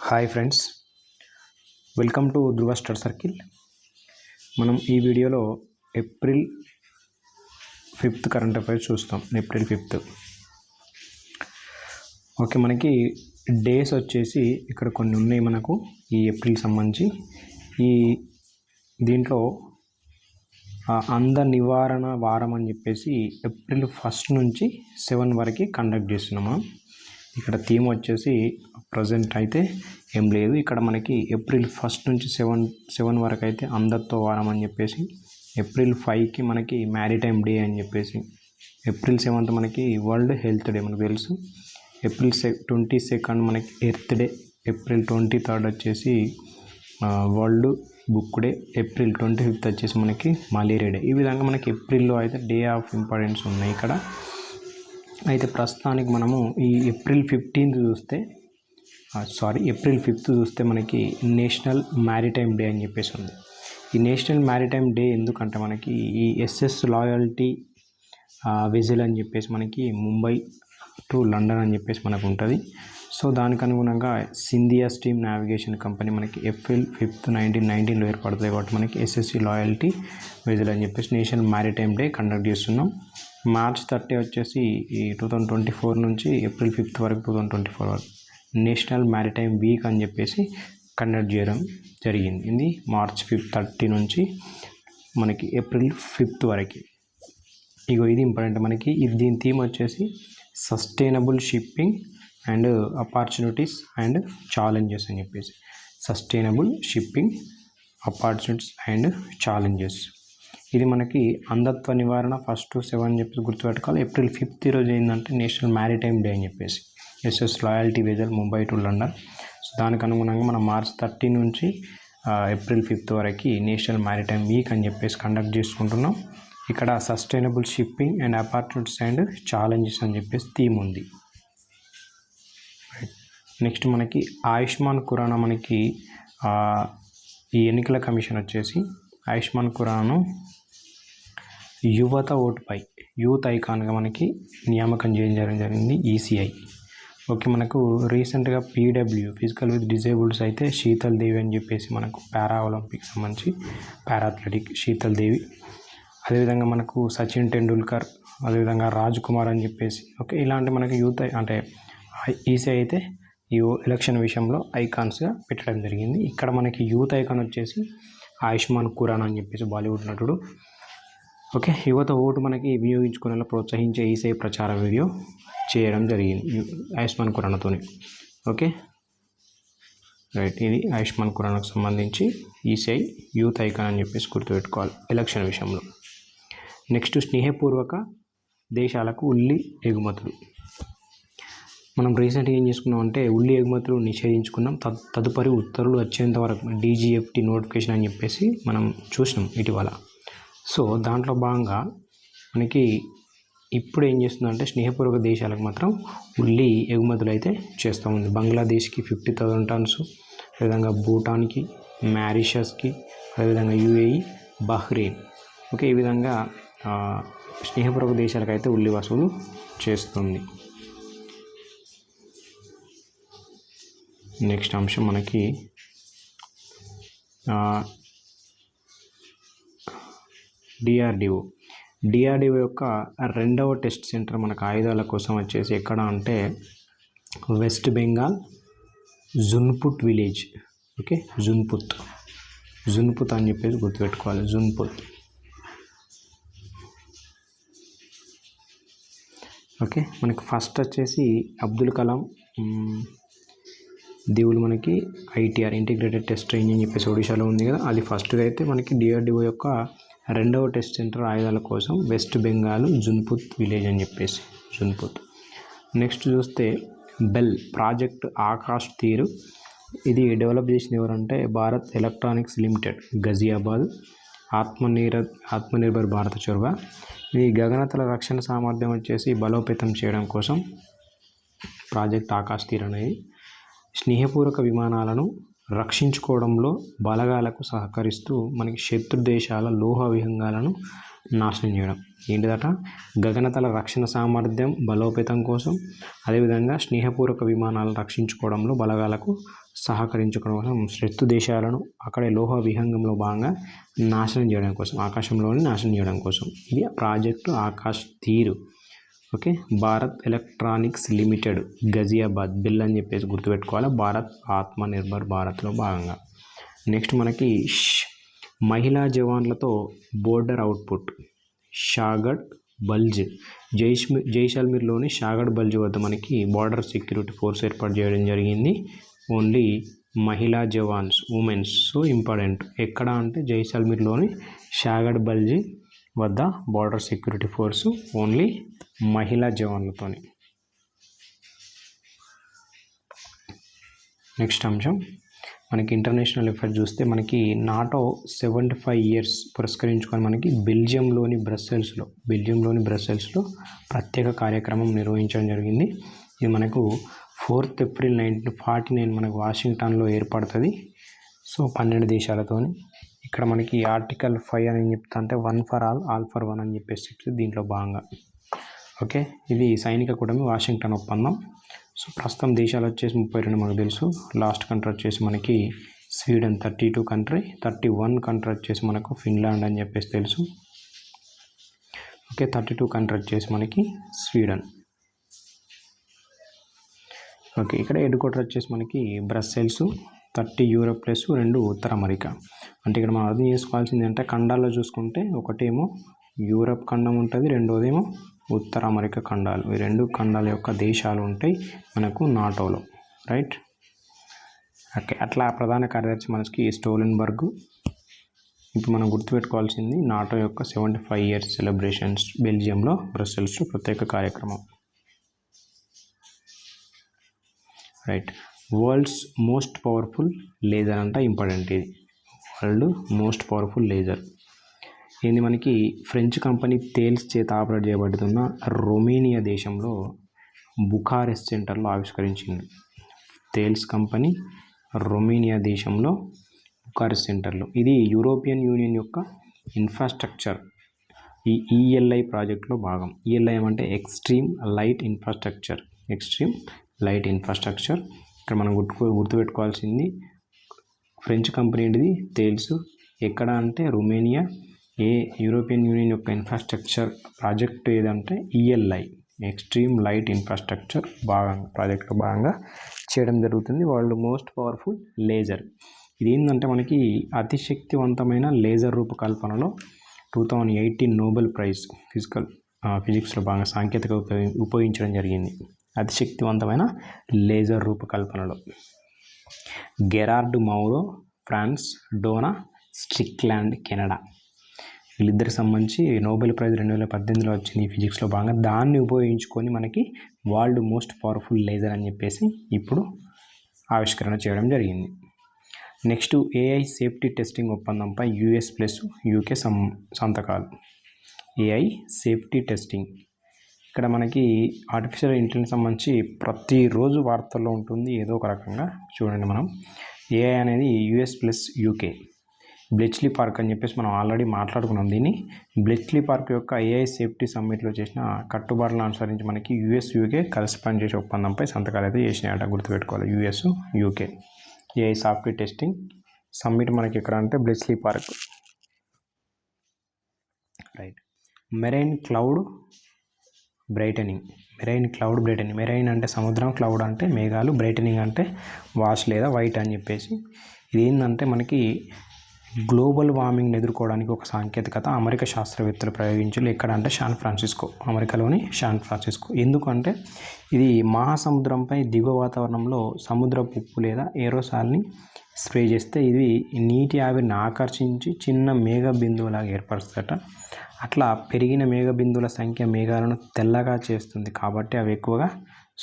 Hi friends, welcome to Dhruva study circle. మనం ఈ వీడియోలో ఏప్రిల్ 5th కరెంట్ అఫైర్స్ చూస్తాం. April 5th. ఓకే, మనకి డేస్ వచ్చేసి ఇక్కడ కొన్ని ఉన్నాయి మనకు ఈ ఏప్రిల్ సంబంధించి. దీంట్లో అంద నివారణ వారం అని చెప్పేసి ఏప్రిల్ 1 నుంచి 7 వరకు కండక్ట్ చేస్తున్నాము. ఇక్కడ థీమ్ వచ్చేసి ప్రజెంట్ అయితే ఏం లేదు. ఇక్కడ మనకి ఏప్రిల్ 1 నుంచి 7 వరకు అయితే అందరితో వారం అని చెప్పేసి, ఏప్రిల్ 5కి మనకి మ్యారిటైమ్ డే అని చెప్పేసి, ఏప్రిల్ 7th మనకి వరల్డ్ హెల్త్ డే మనకు తెలుసు, ఏప్రిల్ 22 మనకి ఎర్త్ డే, ఏప్రిల్ 23 వచ్చేసి వరల్డ్ బుక్ డే, ఏప్రిల్ 25 వచ్చేసి మనకి మలేరియా డే. ఈ విధంగా మనకి ఏప్రిల్లో అయితే డే ఆఫ్ ఇంపార్టెన్స్ ఉన్నాయి ఇక్కడ. అయితే ప్రస్తుతానికి మనము ఈ ఏప్రిల్ 5th చూస్తే మనకి నేషనల్ మ్యారిటైమ్ డే అని చెప్పేసి ఉంది. ఈ నేషనల్ మ్యారిటైమ్ డే ఎందుకంటే మనకి ఈ ఎస్ఎస్ లాయల్టీ వెజల్ అని చెప్పేసి మనకి ముంబై టు లండన్ అని చెప్పేసి మనకు ఉంటుంది. సో దానికి అనుగుణంగా సింధియా స్టీమ్ నావిగేషన్ కంపెనీ మనకి ఏప్రిల్ 5th 1919లో ఏర్పడుతుంది కాబట్టి మనకి ఎస్ఎస్సి లాయల్టీ వెజల్ అని చెప్పేసి నేషనల్ మ్యారిటైమ్ డే కండక్ట్ చేస్తున్నాం. మార్చ్ 30 వచ్చేసి ఈ 2024 నుంచి ఏప్రిల్ 5th వరకు 2024 వరకు నేషనల్ మ్యారిటైమ్ వీక్ అని చెప్పేసి కండక్ట్ చేయడం జరిగింది. ఇది మార్చ్ 30 నుంచి మనకి ఏప్రిల్ 5th వరకు. ఇది ఇంపార్టెంట్ మనకి. దీని థీమ్ వచ్చేసి sustainable shipping and opportunities and challenges అని చెప్పేసి, sustainable shipping opportunities and challenges. ఇది మనకి అంధత్వ నివారణ 1 to 7 అని చెప్పేసి గుర్తుపెట్టుకోవాలి. ఏప్రిల్ 5th ఈరోజు ఏంటంటే నేషనల్ మ్యారిటైమ్ డే అని చెప్పేసి SS Loyalty vessel Mumbai to London. So దానికి అనుగుణంగా మనం మార్చ్ 30 నుంచి ఏప్రిల్ 5th వరకు నేషనల్ మ్యారిటైమ్ వీక్ అని చెప్పేసి కండక్ట్ చేసుకుంటున్నాం. ఇక్కడ sustainable shipping and opportunities and challenges అని చెప్పేసి థీమ్ ఉంది. నెక్స్ట్ మనకి ఆయుష్మాన్ ఖురానా మనకి ఈ ఎన్నికల కమిషన్ వచ్చేసి ఆయుష్మాన్ ఖురానాను యువత ఓటుపై యూత్ ఐకాన్గా మనకి నియామకం చేయడం జరిగింది ఈసీఐ. ఓకే, మనకు రీసెంట్గా పీడబ్ల్యూ ఫిజికల్ విత్ డిజేబుల్స్ అయితే శీతల్ దేవి అని చెప్పేసి మనకు పారా ఒలింపిక్ సంబంధించి పారా అథ్లెటిక్ శీతల్ దేవి, అదేవిధంగా మనకు సచిన్ టెండూల్కర్, అదేవిధంగా రాజ్ కుమార్ అని చెప్పేసి. ఓకే, ఇలాంటి మనకి యూత్ అంటే ఈసీఐ అయితే ఈ ఎలక్షన్ విషయంలో ఐకాన్స్గా పెట్టడం జరిగింది. ఇక్కడ మనకి యూత్ ఐకాన్ వచ్చేసి ఆయుష్మాన్ ఖురానా అని చెప్పేసి బాలీవుడ్ నటుడు. ఓకే, యువత ఓటు మనకి వినియోగించుకునేలా ప్రోత్సహించే ఈసీఐ ప్రచార వీడియో చేయడం జరిగింది ఆయుష్మాన్ ఖురానాతోని. ఓకే రైట్, ఇది ఆయుష్మాన్ ఖురానాకు సంబంధించి ఈసీఐ యూత్ ఐకాన్ అని చెప్పేసి గుర్తుపెట్టుకోవాలి ఎలక్షన్ విషయంలో. నెక్స్ట్ స్నేహపూర్వక దేశాలకు ఉల్లి ఎగుమతులు. మనం రీసెంట్గా ఏం చేసుకున్నాం అంటే ఉల్లి ఎగుమతులు నిషేధించుకున్నాం. తదుపరి ఉత్తర్వులు వచ్చేంత వరకు డీజీఎఫ్టీ నోటిఫికేషన్ అని చెప్పేసి మనం చూసినాం ఇటీవల. సో దాంట్లో భాగంగా మనకి ఇప్పుడు ఏం చేస్తుందంటే స్నేహపూర్వక దేశాలకు మాత్రం ఉల్లి ఎగుమతులు అయితే చేస్తూ ఉంది. బంగ్లాదేశ్కి 50,000 tons, అదేవిధంగా భూటాన్కి, మారిషస్కి, అదేవిధంగా యూఏఈ, బహ్రెయిన్. ఓకే, ఈ విధంగా స్నేహపూర్వక దేశాలకు అయితే ఉల్లి వసూలు చేస్తుంది. నెక్స్ట్ అంశం మనకి డిఆర్డిఓ యొక్క 2వ టెస్ట్ సెంటర్ మనకు ఆయుధాల కోసం వచ్చేసి ఎక్కడ అంటే వెస్ట్ బెంగాల్ జున్పుట్ విలేజ్. ఓకే, జున్పుత్ అని చెప్పేసి గుర్తుపెట్టుకోవాలి, జున్పుత్. ఓకే, మనకి ఫస్ట్ వచ్చేసి అబ్దుల్ కలాం దేవుడు మనకి ఐటీఆర్ ఇంటిగ్రేటెడ్ టెస్ట్ రేంజ్ అని చెప్పేసి ఒడిశాలో ఉంది కదా, అది ఫస్ట్గా అయితే మనకి డిఆర్డిఓ యొక్క 2వ టెస్ట్ సెంటర్ ఆయుధాల కోసం వెస్ట్ బెంగాల్ జున్పుత్ విలేజ్ అని చెప్పేసి జున్పుత్. నెక్స్ట్ చూస్తే బెల్ ప్రాజెక్ట్ ఆకాష్ తీరు, ఇది డెవలప్ చేసింది ఎవరంటే భారత్ ఎలక్ట్రానిక్స్ లిమిటెడ్, గజియాబాద్. ఆత్మనిర్భర్ భారత చొరవ. ఇది గగనతల రక్షణ సామర్థ్యం వచ్చేసి బలోపేతం చేయడం కోసం ప్రాజెక్ట్ ఆకాష్ తీర్ అనేది స్నేహపూర్వక విమానాలను రక్షించుకోవడంలో బలగాలకు సహకరిస్తూ మనకి శత్రు దేశాల లోహ విహంగాలను నాశనం చేయడం. ఏంటిదట? గగనతల రక్షణ సామర్థ్యం బలోపేతం కోసం, అదేవిధంగా స్నేహపూర్వక విమానాలను రక్షించుకోవడంలో బలగాలకు సహకరించుకోవడం కోసం శత్రు దేశాలను అక్కడే లోహ విహంగంలో భాగంగా నాశనం చేయడం కోసం, ఆకాశంలోని నాశనం చేయడం కోసం. ఇది ప్రాజెక్టు ఆకాష్ తీరు. Okay, Bharat electronics limited Ghaziabad bill అని చెప్పేసి గుర్తుపెట్టుకోవాలి. భారత్ ఆత్మ నిర్భర్ భారత్లో భాగంగా. నెక్స్ట్ మనకి మహిళా జవాన్లతో బోర్డర్ అవుట్పుట్. షాగడ్ బల్జ్ జైసల్మీర్లోని షాగడ్ బల్జ్ వద్ద మనకి బార్డర్ సెక్యూరిటీ ఫోర్స్ ఏర్పాటు చేయడం జరిగింది. ఓన్లీ మహిళా జవాన్స్, ఉమెన్స్. So important. ఎక్కడ అంటే జైసల్మీర్లోని షాగడ్ బల్జ్ వద్ద బార్డర్ సెక్యూరిటీ ఫోర్సు ఓన్లీ మహిళా జవాన్లతోని. నెక్స్ట్ అంశం మనకి ఇంటర్నేషనల్ ఎఫర్ట్ చూస్తే మనకి నాటో 75 years పురస్కరించుకొని మనకి బెల్జియంలోని బ్రస్సెల్స్లో ప్రత్యేక కార్యక్రమం నిర్వహించడం జరిగింది. ఇది మనకు 4th April 1949 మనకు వాషింగ్టన్లో ఏర్పడుతుంది. సో 12 దేశాలతోని. ఇక్కడ మనకి ఆర్టికల్ 5 అని చెప్తా అంటే 1 for all, all for one అని చెప్పేసి దీంట్లో భాగంగా. ఓకే, ఇది సైనిక కూటమి వాషింగ్టన్ ఒప్పందం. సో ప్రస్తుతం దేశాలు వచ్చేసి 32 మనకు తెలుసు. లాస్ట్ కంట్రీ వచ్చేసి మనకి స్వీడన్ 32 కంట్రీ, 31 కంట్రీ వచ్చేసి మనకు ఫిన్లాండ్ అని చెప్పేసి తెలుసు. ఓకే, 32 కంట్రీ వచ్చేసి మనకి స్వీడన్. ఓకే, ఇక్కడ హెడ్ క్వార్టర్ వచ్చేసి మనకి బ్రస్సెల్స్, 30 యూరప్ ప్లస్ 2 ఉత్తర అమెరికా. అంటే ఇక్కడ మనం అర్థం చేసుకోవాల్సింది అంటే ఖండాల్లో చూసుకుంటే ఒకటేమో యూరప్ ఖండం ఉంటుంది, రెండోదేమో ఉత్తర అమెరికా ఖండాలు. ఈ 2 ఖండాల యొక్క దేశాలు ఉంటాయి మనకు నాటోలో. రైట్. ఓకే, అట్లా ప్రధాన కార్యదర్శి మనకి స్టోలెన్బర్గ్. ఇప్పుడు మనం గుర్తుపెట్టుకోవాల్సింది నాటో యొక్క 75 years సెలబ్రేషన్స్ బెల్జియంలో బ్రస్సెల్స్లో ప్రత్యేక కార్యక్రమం. Right. World's most powerful laser అంట ఇంపార్టెంట్. ఇది వరల్డ్ మోస్ట్ పవర్ఫుల్ లేజర్ ఏంది? మనకి ఫ్రెంచ్ కంపెనీ తేల్స్ చేత ఆపరేట్ చేయబడుతున్న రొమేనియా దేశంలో బుకారెస్ట్ సెంటర్లో ఆవిష్కరించింది. తేల్స్ కంపెనీ రొమేనియా దేశంలో బుకారెస్ట్ సెంటర్లో. ఇది యూరోపియన్ యూనియన్ యొక్క ఇన్ఫ్రాస్ట్రక్చర్, ఈ ఈఎల్ఐ ప్రాజెక్ట్లో భాగం. ఈఎల్ఐ అంటే ఎక్స్ట్రీమ్ లైట్ ఇన్ఫ్రాస్ట్రక్చర్. ఇక్కడ మనం గుర్తుపెట్టుకోవాల్సింది ఫ్రెంచ్ కంపెనీ ఏంటిది? తేల్స్. ఎక్కడ అంటే రొమేనియా. యూరోపియన్ యూనియన్ యొక్క ఇన్ఫ్రాస్ట్రక్చర్ ప్రాజెక్ట్ ఏదంటే ఈఎల్ఐ, ఎక్స్ట్రీమ్ లైట్ ఇన్ఫ్రాస్ట్రక్చర్ ప్రాజెక్ట్లో భాగంగా చేయడం జరుగుతుంది. World most powerful laser. ఇది ఏంటంటే మనకి అతి శక్తివంతమైన లేజర్ రూపకల్పనలో 2018 నోబెల్ ప్రైజ్ ఫిజిక్స్లో భాగంగా సాంకేతిక ఉపయోగించడం జరిగింది. అతి శక్తివంతమైన లేజర్ రూపకల్పనలో. Gerard Mourou France, Donna Strickland Canada. వీళ్ళిద్దరికి సంబంధించి నోబెల్ ప్రైజ్ 2018లో వచ్చింది ఈ ఫిజిక్స్లో భాగంగా. దాన్ని ఉపయోగించుకొని మనకి వరల్డ్ మోస్ట్ పవర్ఫుల్ లేజర్ అని చెప్పేసి ఇప్పుడు ఆవిష్కరణ చేయడం జరిగింది. నెక్స్ట్ ఏఐ సేఫ్టీ టెస్టింగ్ ఒప్పందంపై యుఎస్ ప్లస్ యూకే సంతకాలు. AI safety testing. ఇక్కడ మనకి ఆర్టిఫిషియల్ ఇంటెలిజెన్స్ సంబంధించి ప్రతిరోజు వార్తల్లో ఉంటుంది ఏదో ఒక రకంగా. చూడండి, మనం ఏఐ అనేది US plus UK Bletchley park అని చెప్పేసి మనం ఆల్రెడీ మాట్లాడుకున్నాం. దీన్ని బ్లెచ్లీ పార్క్ యొక్క ఏఐ సేఫ్టీ సమ్మిట్లో చేసిన కట్టుబాట్లను అనుసరించి మనకి యుఎస్ యూకే కలిసి పనిచేసే ఒప్పందంపై సంతకాలు అయితే చేసినాయట. గుర్తుపెట్టుకోవాలి, US UK AI software testing summit మనకి ఎక్కడ అంటే Bletchley park. Right. Marine cloud brightening. Marine అంటే సముద్రం, క్లౌడ్ అంటే మేఘాలు, బ్రైటనింగ్ అంటే వాష్ లేదా వైట్ అని చెప్పేసి. ఇది ఏంటంటే మనకి గ్లోబల్ వార్మింగ్ని ఎదుర్కోవడానికి ఒక సాంకేతికత అమెరికా శాస్త్రవేత్తలు ప్రయోగించారు. ఎక్కడ అంటే అమెరికాలోని శాన్ ఫ్రాన్సిస్కో. ఎందుకంటే ఇది మహాసముద్రంపై దిగువ వాతావరణంలో సముద్రపు ఉప్పు లేదా ఏరోసాల్ని స్ప్రే చేస్తే ఇది నీటి ఆవిరిని ఆకర్షించి చిన్న మేఘ బిందువులాగా ఏర్పరుస్తుందట. అట్లా పెరిగిన మేఘ బిందువుల సంఖ్య మేఘాలను తెల్లగా చేస్తుంది. కాబట్టి అవి ఎక్కువగా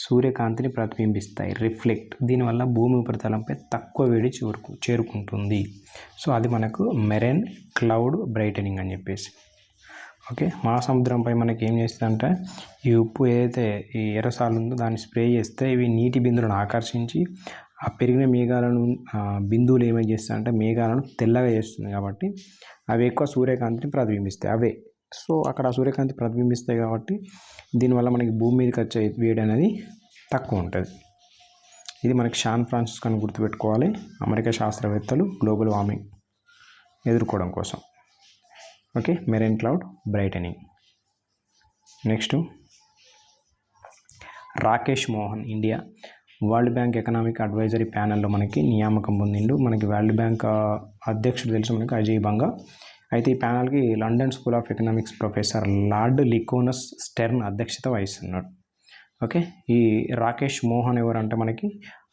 సూర్యకాంతిని ప్రతిబింబిస్తాయి, రిఫ్లెక్ట్. దీనివల్ల భూమి ఉపరితలంపై తక్కువ వేడి చేరుకుంటుంది. సో అది మనకు మెరైన్ క్లౌడ్ బ్రైటనింగ్ అని చెప్పేసి. ఓకే, మహాసముద్రంపై మనకి ఏం చేస్తుందంటే ఈ ఉప్పు ఏదైతే ఈ ఎరసాలు ఉందో దాన్ని స్ప్రే చేస్తే ఇవి నీటి బిందువులను ఆకర్షించి ఆ పెరిగిన బిందువులు ఏమై చేస్తాయంటే మేఘాలను తెల్లగా చేస్తుంది. కాబట్టి అవి ఎక్కువ సూర్యకాంతిని ప్రతిబింబిస్తాయి. అవే సో అక్కడ సూర్యకాంతి ప్రతిబింబిస్తాయి కాబట్టి దీనివల్ల మనకి భూమి మీదకి వచ్చే వేడి అనేది తక్కువ ఉంటుంది. ఇది మనకి శాన్ ఫ్రాన్సిస్కో అని గుర్తుపెట్టుకోవాలి. అమెరికా శాస్త్రవేత్తలు గ్లోబల్ వార్మింగ్ ఎదుర్కోవడం కోసం. Okay, marine cloud brightening. Next Rakesh Mohan India World Bank economic advisory ప్యానెల్లో మనకి నియామకం పొందిండు. మనకి వరల్డ్ బ్యాంక్ అధ్యక్షుడు తెలుసు మనకి అజయ్ బంగా. అయితే ఈ ప్యానల్కి London School of Economics professor Lord లికోనస్ స్టెర్న్ అధ్యక్షత వహిస్తున్నాడు. ఓకే, ఈ రాకేష్ మోహన్ ఎవరంటే మనకి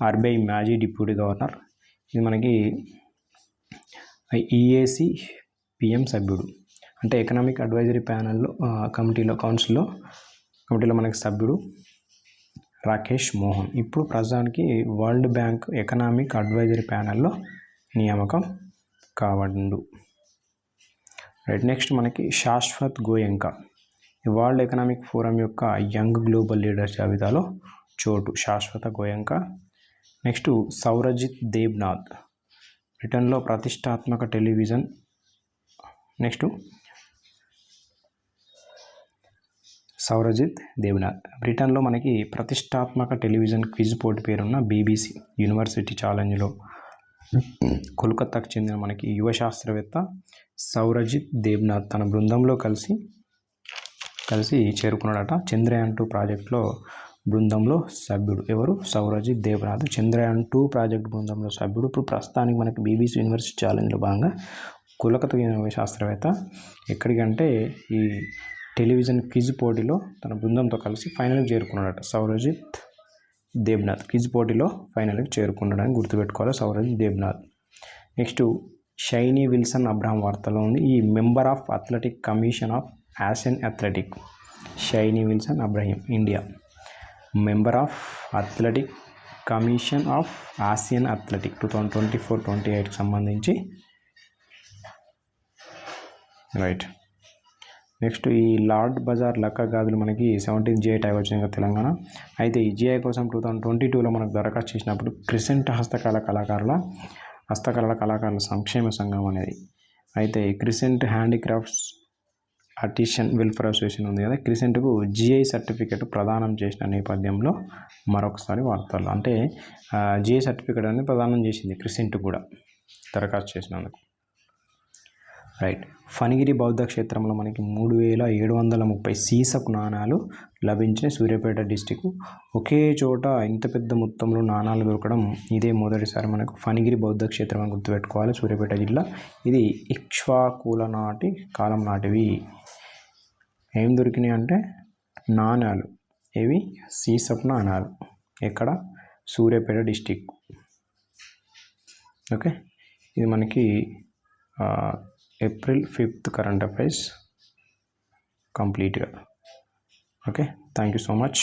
ఆర్బీఐ మాజీ డిప్యూటీ గవర్నర్. ఇది మనకి ఈఏసీ పిఎం సభ్యుడు, అంటే ఎకనామిక్ అడ్వైజరీ ప్యానెల్లో కౌన్సిల్లో మనకి సభ్యుడు రాకేష్ మోహన్. ఇప్పుడు ప్రస్తుతానికి వరల్డ్ బ్యాంక్ ఎకనామిక్ అడ్వైజరీ ప్యానెల్లో నియామకం కావడు. రైట్, నెక్స్ట్ మనకి Shashwat Goenka world economic forum యొక్క యంగ్ గ్లోబల్ లీడర్స్ జాబితాలో చోటు. శాశ్వత గోయంకా. నెక్స్ట్ సౌరజిత్ దేబ్నాథ్ బ్రిటన్లో ప్రతిష్టాత్మక టెలివిజన్. నెక్స్ట్ సౌరజిత్ దేబ్నాథ్ బ్రిటన్లో మనకి ప్రతిష్టాత్మక టెలివిజన్ క్విజ్ పోటీ పేరున్న బీబీసీ యూనివర్సిటీ ఛాలెంజ్లో కోల్కతాకు చెందిన మనకి యువ శాస్త్రవేత్త సౌరజిత్ దేబ్నాథ్ తన బృందంలో కలిసి చేరుకున్నాడట. చంద్రయాన్ 2 ప్రాజెక్టులో బృందంలో సభ్యుడు ఎవరు? సౌరజిత్ దేబ్నాథ్ చంద్రయాన్ 2 ప్రాజెక్ట్ బృందంలో సభ్యుడు. ఇప్పుడు ప్రస్తుతానికి మనకి బీబీసీ యూనివర్సిటీ ఛాలెంజ్లో భాగంగా కోల్కతా శాస్త్రవేత్త ఎక్కడికంటే ఈ టెలివిజన్ క్విజ్ పోటీలో తన బృందంతో కలిసి ఫైనల్కి చేరుకున్నాడట. సౌరజిత్ దేబ్నాథ్ క్విజ్ పోటీలో ఫైనల్కి చేరుకున్నాడని గుర్తుపెట్టుకోవాలి సౌరజిత్ దేబ్నాథ్. నెక్స్ట్ షైనీ విల్సన్ అబ్రహాం వార్తలో ఉంది. ఈ member of athletic commission of Asian athletic. Shiny Wilson Abraham India member of athletic commission of Asian athletic 2024-28కి సంబంధించి. రైట్, నెక్స్ట్ ఈ లార్డ్ బజార్ లక్క గాజులు మనకి 17th GI ట్యాగ్ వచ్చింది కదా తెలంగాణ. అయితే ఈ GI కోసం 2022లో మనకు దరఖాస్తు చేసినప్పుడు క్రిసెంట్ హస్తకళల కళాకారుల సంక్షేమ సంఘం అనేది, అయితే crescent handicrafts artisan welfare association ఉంది కదా, క్రిసెంట్కు GI సర్టిఫికేట్ ప్రదానం చేసిన నేపథ్యంలో మరొకసారి వార్తలు, అంటే GI సర్టిఫికేట్ అనేది ప్రదానం చేసింది క్రిసెంట్ కూడా దరఖాస్తు చేసినందుకు. రైట్, ఫణిగిరి బౌద్ధ క్షేత్రంలో మనకి 3730 సీసపు నాణాలు లభించిన సూర్యాపేట డిస్టిక్. ఒకే చోట ఇంత పెద్ద మొత్తంలో నాణాలు దొరకడం ఇదే మొదటిసారి మనకు. ఫణిగిరి బౌద్ధ క్షేత్రం అని గుర్తుపెట్టుకోవాలి, సూర్యాపేట జిల్లా. ఇది ఇక్ష్వాకుల కాలం నాటివి. ఏం దొరికినాయి అంటే నాణాలు. ఇవి సీసపు నాణాలు. ఎక్కడ? సూర్యాపేట డిస్టిక్. ఓకే, ఇది మనకి April 5th కరెంట్ అఫైర్స్ కంప్లీట్గా. Okay, thank you so much.